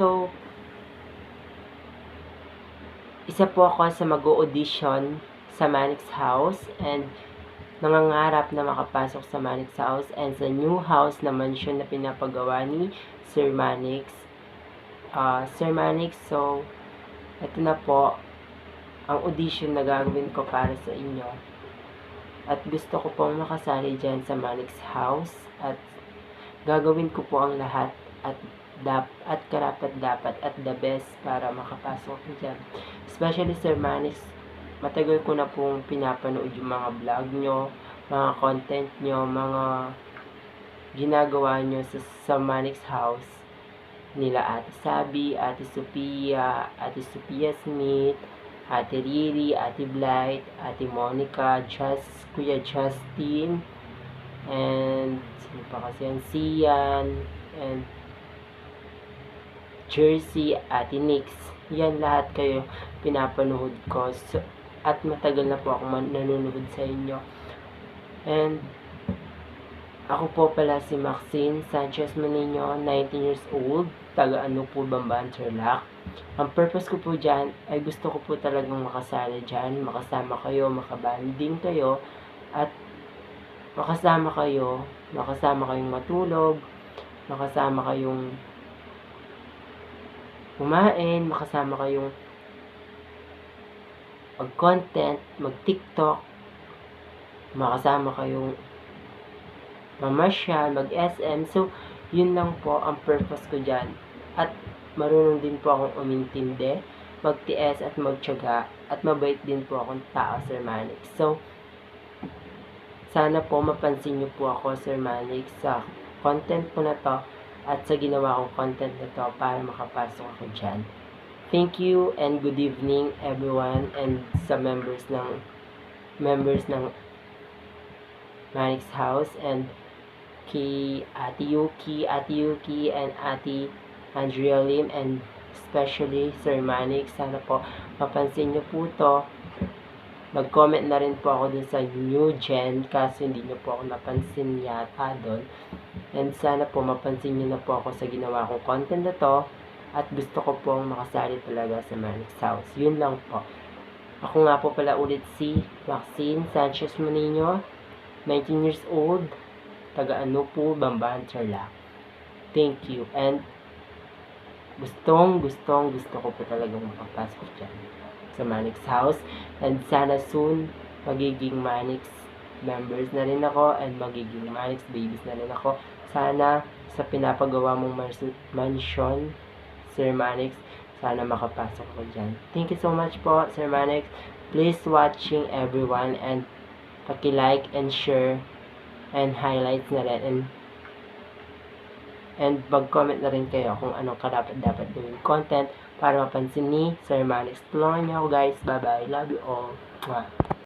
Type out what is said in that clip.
So, isa po ako sa mag-audition sa Manix House and nangangarap na makapasok sa Manix House and sa new house na mansion na pinapagawa ni Sir Manix. Sir Manix, so, ito na po ang audition na gagawin ko para sa inyo. At gusto ko pong makasali dyan sa Manix House at gagawin ko po ang lahat at karapat dapat at the best para makapasok ko dyan. Especially Sir Manix, matagal ko na pong pinapanood yung mga vlog nyo, mga content nyo, mga ginagawa nyo sa Manix House nila Ate Sabi, Ate Sophia Smith, Ate Riri, Ate Blight, Ate Monica, Kuya Justin, and sino pa kasi yan, Sian, and Jersey, Ate Nix. Yan lahat kayo pinapanood ko. So, at matagal na po ako nanonood sa inyo. And ako po pala si Maxine Sanchez Manino, 19 years old, taga po, Bamban, Tarlac. Ang purpose ko po dyan ay gusto ko po talagang makasali dyan, makasama kayo, makabanding kayo, at makasama kayong matulog, makasama kayong kumain, makasama kayong mag-content, mag-TikTok, makasama kayong mamasyal, mag-SM. So, yun lang po ang purpose ko dyan. At marunong din po akong umintindi, magtiis at magtiyaga, at mabait din po akong tao, Sir Manix. So, sana po mapansin niyo po ako, Sir Manix, sa content ko na to at sa ginawa kong content na to para makapasok ako dyan. Thank you and good evening everyone, and sa members ng Manix House, and kay Ate Yuki and Ate Andrea Lim, and especially Sir Manix. Sana po mapansin niyo po to. Mag-comment na rin po ako dun sa new gen kasi hindi niyo po ako napansin yata dun. And sana po mapansin niyo na po ako sa ginawa kong content na to. At gusto ko pong makasali talaga sa Manix House. Yun lang po. Ako nga po pala ulit si Maxine Sanchez Manino, 19 years old, taga po, Bamban, Tarlac. Thank you. And gusto ko po talagang makapasok dyan sa Manix House. And sana soon, magiging Manix members na rin ako and magiging Manix babies na rin ako. Sana sa pinapagawa mong mansion, Sir Manix, sana makapasok ko dyan. Thank you so much po, Sir Manix. Please watching everyone, and paki-like and share and highlights na rin, and mag-comment na rin kayo kung anong dapat gawin content para mapansin ni Sir Manix. Tulungan niyo ako guys. Bye bye. Love you all. Mwah.